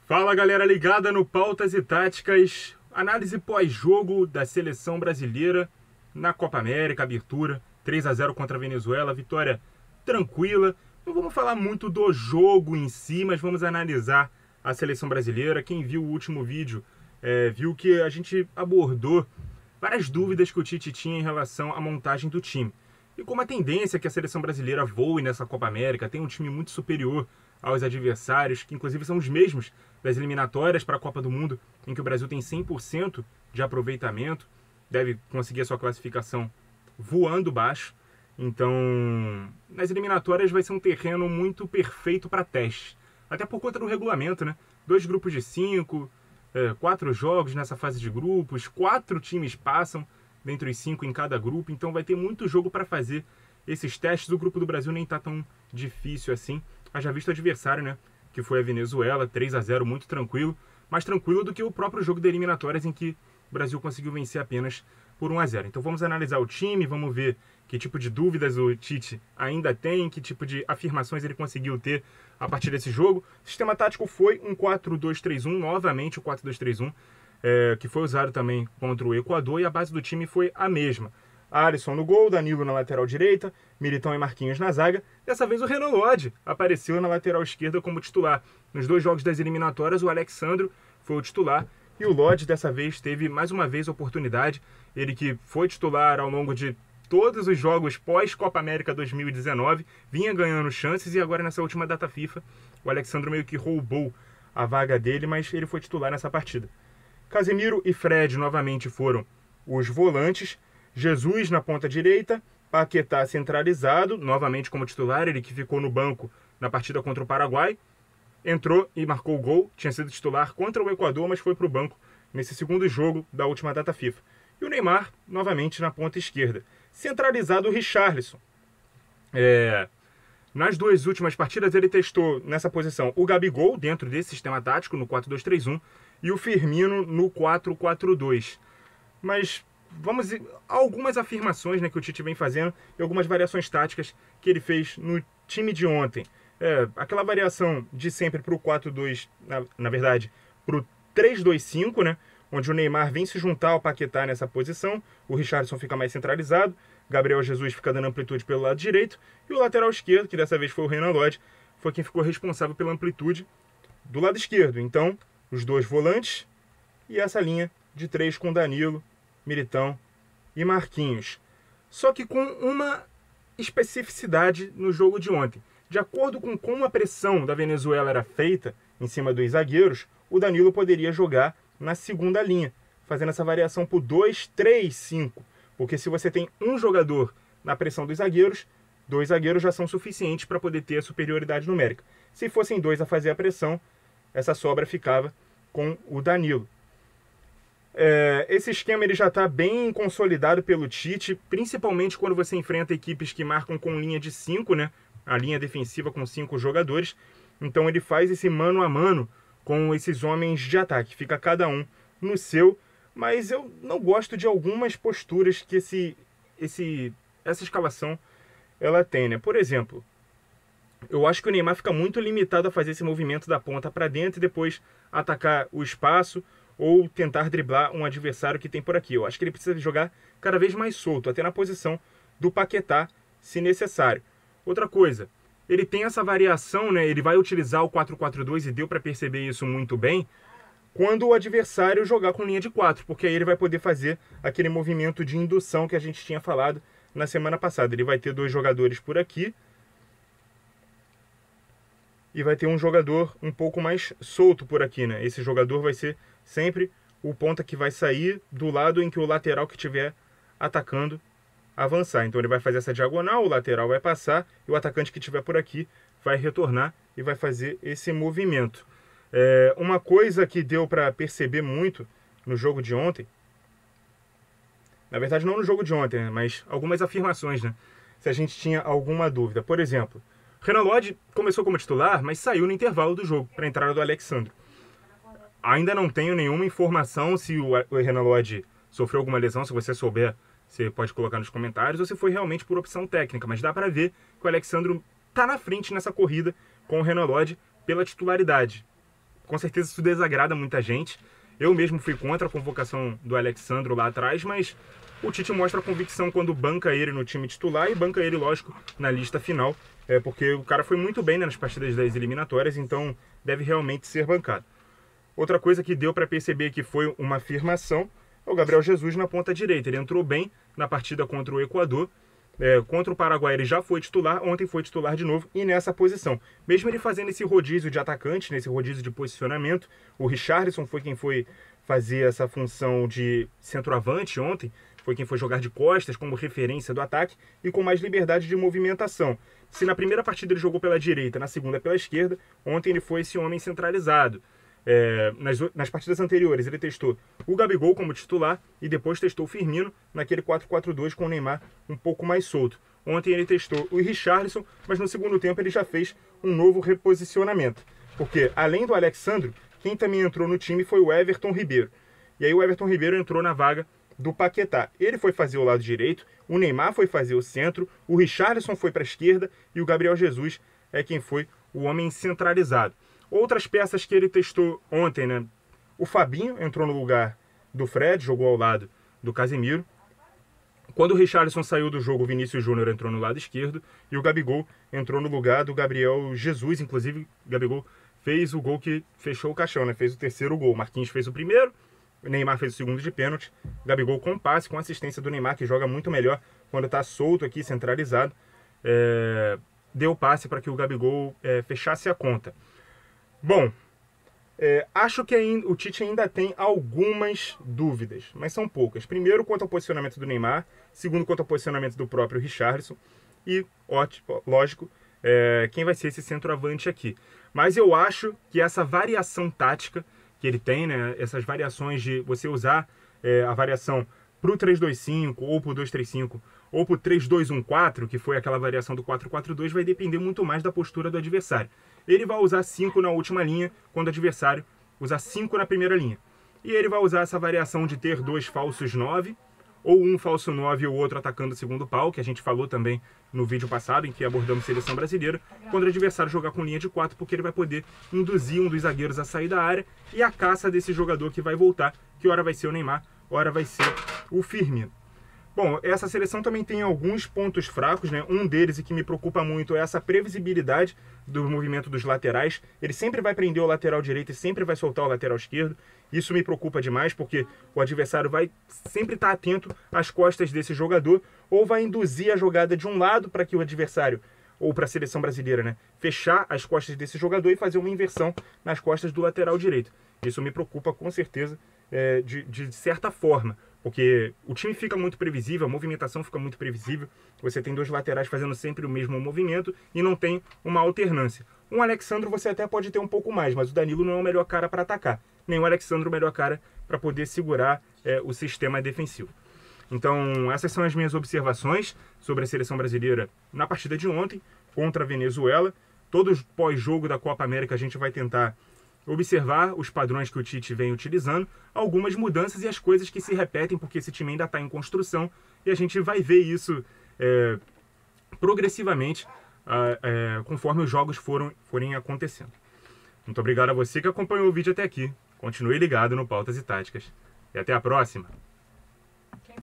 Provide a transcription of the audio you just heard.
Fala galera ligada no Pautas e Táticas, análise pós-jogo da seleção brasileira na Copa América, abertura 3-0 contra a Venezuela, vitória tranquila. Não vamos falar muito do jogo em si, mas vamos analisar a seleção brasileira. Quem viu o último vídeo viu que a gente abordou várias dúvidas que o Tite tinha em relação à montagem do time. E como a tendência é que a seleção brasileira voe nessa Copa América, tem um time muito superior aos adversários, que inclusive são os mesmos das eliminatórias para a Copa do Mundo, em que o Brasil tem 100% de aproveitamento, deve conseguir a sua classificação voando baixo. Então, nas eliminatórias vai ser um terreno muito perfeito para teste, até por conta do regulamento, né? 2 grupos de 5, 4 jogos nessa fase de grupos, 4 times passam dentre os 5 em cada grupo, então vai ter muito jogo para fazer esses testes. O grupo do Brasil nem está tão difícil assim. Haja visto o adversário, né? Que foi a Venezuela, 3-0, muito tranquilo. Mais tranquilo do que o próprio jogo de eliminatórias, em que o Brasil conseguiu vencer apenas por 1-0. Então vamos analisar o time, vamos ver que tipo de dúvidas o Tite ainda tem, que tipo de afirmações ele conseguiu ter a partir desse jogo. O sistema tático foi um 4-2-3-1, novamente o 4-2-3-1, que foi usado também contra o Equador, e a base do time foi a mesma. Alisson no gol, Danilo na lateral direita, Militão e Marquinhos na zaga. Dessa vez o Renan Lodge apareceu na lateral esquerda como titular. Nos 2 jogos das eliminatórias, o Alex Sandro foi o titular e o Lodge dessa vez teve mais uma vez a oportunidade. Ele que foi titular ao longo de todos os jogos pós-Copa América 2019, vinha ganhando chances, e agora nessa última data FIFA, o Alex Sandro meio que roubou a vaga dele, mas ele foi titular nessa partida. Casemiro e Fred novamente foram os volantes. Jesus na ponta direita, Paquetá centralizado, novamente como titular, ele que ficou no banco na partida contra o Paraguai, entrou e marcou o gol, tinha sido titular contra o Equador, mas foi para o banco nesse segundo jogo da última data FIFA. E o Neymar, novamente na ponta esquerda. Centralizado o Richarlison. Nas 2 últimas partidas ele testou nessa posição o Gabigol, dentro desse sistema tático, no 4-2-3-1, e o Firmino no 4-4-2. Mas vamos a algumas afirmações, né, que o Tite vem fazendo e algumas variações táticas que ele fez no time de ontem. Aquela variação de sempre para o 4-2, na verdade, para o 3-2-5, né, onde o Neymar vem se juntar ao Paquetá nessa posição, o Richarlison fica mais centralizado, Gabriel Jesus fica dando amplitude pelo lado direito, e o lateral esquerdo, que dessa vez foi o Renan Lodge, foi quem ficou responsável pela amplitude do lado esquerdo. Então, os 2 volantes e essa linha de 3 com Danilo, Militão e Marquinhos. Só que com uma especificidade no jogo de ontem. De acordo com como a pressão da Venezuela era feita em cima dos zagueiros, o Danilo poderia jogar na segunda linha, fazendo essa variação por 2-3-5. Porque se você tem um jogador na pressão dos zagueiros, 2 zagueiros já são suficientes para poder ter a superioridade numérica. Se fossem 2 a fazer a pressão, essa sobra ficava com o Danilo. Esse esquema ele já está bem consolidado pelo Tite, principalmente quando você enfrenta equipes que marcam com linha de 5, né? A linha defensiva com 5 jogadores. Então ele faz esse mano a mano com esses homens de ataque. Fica cada um no seu, mas eu não gosto de algumas posturas que essa escalação ela tem, né? Por exemplo, eu acho que o Neymar fica muito limitado a fazer esse movimento da ponta para dentro e depois atacar o espaço ou tentar driblar um adversário que tem por aqui. Eu acho que ele precisa jogar cada vez mais solto, até na posição do Paquetá, se necessário. Outra coisa, ele tem essa variação, né? Ele vai utilizar o 4-4-2 e deu para perceber isso muito bem quando o adversário jogar com linha de 4, porque aí ele vai poder fazer aquele movimento de indução que a gente tinha falado na semana passada. Ele vai ter 2 jogadores por aqui e vai ter um jogador um pouco mais solto por aqui, né? Esse jogador vai ser sempre o ponta que vai sair do lado em que o lateral que estiver atacando avançar. Então ele vai fazer essa diagonal, o lateral vai passar e o atacante que estiver por aqui vai retornar e vai fazer esse movimento. Uma coisa que deu para perceber muito no jogo de ontem, na verdade não no jogo de ontem, né, mas algumas afirmações, né? Se a gente tinha alguma dúvida. Por exemplo, Renan Lodge começou como titular, mas saiu no intervalo do jogo para a entrada do Alex Sandro. Ainda não tenho nenhuma informação se o Renan Lodge sofreu alguma lesão. Se você souber, você pode colocar nos comentários, ou se foi realmente por opção técnica. Mas dá para ver que o Alex Sandro está na frente nessa corrida com o Renan Lodge pela titularidade. Com certeza isso desagrada muita gente. Eu mesmo fui contra a convocação do Alexandro lá atrás, mas o Tite mostra a convicção quando banca ele no time titular e banca ele, lógico, na lista final, porque o cara foi muito bem, né, nas partidas das eliminatórias, então deve realmente ser bancado. Outra coisa que deu para perceber que foi uma afirmação é o Gabriel Jesus na ponta direita. Ele entrou bem na partida contra o Equador. Contra o Paraguai ele já foi titular, ontem foi titular de novo e nessa posição. Mesmo ele fazendo esse rodízio de atacante, nesse rodízio de posicionamento, o Richarlison foi quem foi fazer essa função de centroavante ontem, foi quem foi jogar de costas como referência do ataque e com mais liberdade de movimentação. Se na primeira partida ele jogou pela direita, na segunda pela esquerda, ontem ele foi esse homem centralizado. Nas partidas anteriores ele testou o Gabigol como titular e depois testou o Firmino naquele 4-4-2 com o Neymar um pouco mais solto. Ontem ele testou o Richarlison, mas no segundo tempo ele já fez um novo reposicionamento, porque além do Alexandro, quem também entrou no time foi o Everton Ribeiro. E aí o Everton Ribeiro entrou na vaga do Paquetá. Ele foi fazer o lado direito, o Neymar foi fazer o centro, o Richarlison foi para a esquerda e o Gabriel Jesus é quem foi o homem centralizado. Outras peças que ele testou ontem, né? O Fabinho entrou no lugar do Fred, jogou ao lado do Casemiro. Quando o Richarlison saiu do jogo, o Vinícius Júnior entrou no lado esquerdo e o Gabigol entrou no lugar do Gabriel Jesus. Inclusive, o Gabigol fez o gol que fechou o caixão, né? Fez o terceiro gol. Marquinhos fez o primeiro, o Neymar fez o segundo de pênalti. O Gabigol com passe, com assistência do Neymar, que joga muito melhor quando está solto aqui, centralizado. Deu passe para que o Gabigol fechasse a conta. Bom, acho que o Tite ainda tem algumas dúvidas, mas são poucas. Primeiro, quanto ao posicionamento do Neymar. Segundo, quanto ao posicionamento do próprio Richarlison. E, lógico, quem vai ser esse centroavante aqui. Mas eu acho que essa variação tática que ele tem, né, essas variações de você usar a variação para o 3-2-5 ou para o 2-3-5 ou para o 3-2-1-4, que foi aquela variação do 4-4-2, vai depender muito mais da postura do adversário. Ele vai usar 5 na última linha, quando o adversário usar 5 na primeira linha. E ele vai usar essa variação de ter 2 falsos 9, ou um falso 9 e o outro atacando o segundo pau, que a gente falou também no vídeo passado, em que abordamos seleção brasileira, quando o adversário jogar com linha de 4, porque ele vai poder induzir um dos zagueiros a sair da área e a caça desse jogador que vai voltar, que hora vai ser o Neymar, hora vai ser o Firmino. Bom, essa seleção também tem alguns pontos fracos, né? Um deles, e que me preocupa muito, é essa previsibilidade do movimento dos laterais. Ele sempre vai prender o lateral direito e sempre vai soltar o lateral esquerdo. Isso me preocupa demais, porque o adversário vai sempre estar atento às costas desse jogador, ou vai induzir a jogada de um lado para que o adversário, ou para a seleção brasileira, né, fechar as costas desse jogador e fazer uma inversão nas costas do lateral direito. Isso me preocupa com certeza, de certa forma, porque o time fica muito previsível, a movimentação fica muito previsível, você tem 2 laterais fazendo sempre o mesmo movimento e não tem uma alternância. Um Alexandro você até pode ter um pouco mais, mas o Danilo não é o melhor cara para atacar, nem o Alexandro é o melhor cara para poder segurar o sistema defensivo. Então, essas são as minhas observações sobre a seleção brasileira na partida de ontem contra a Venezuela. Todo pós-jogo da Copa América a gente vai tentar observar os padrões que o Tite vem utilizando, algumas mudanças e as coisas que se repetem, porque esse time ainda está em construção e a gente vai ver isso progressivamente conforme os jogos forem acontecendo. Muito obrigado a você que acompanhou o vídeo até aqui. Continue ligado no Pautas e Táticas. E até a próxima!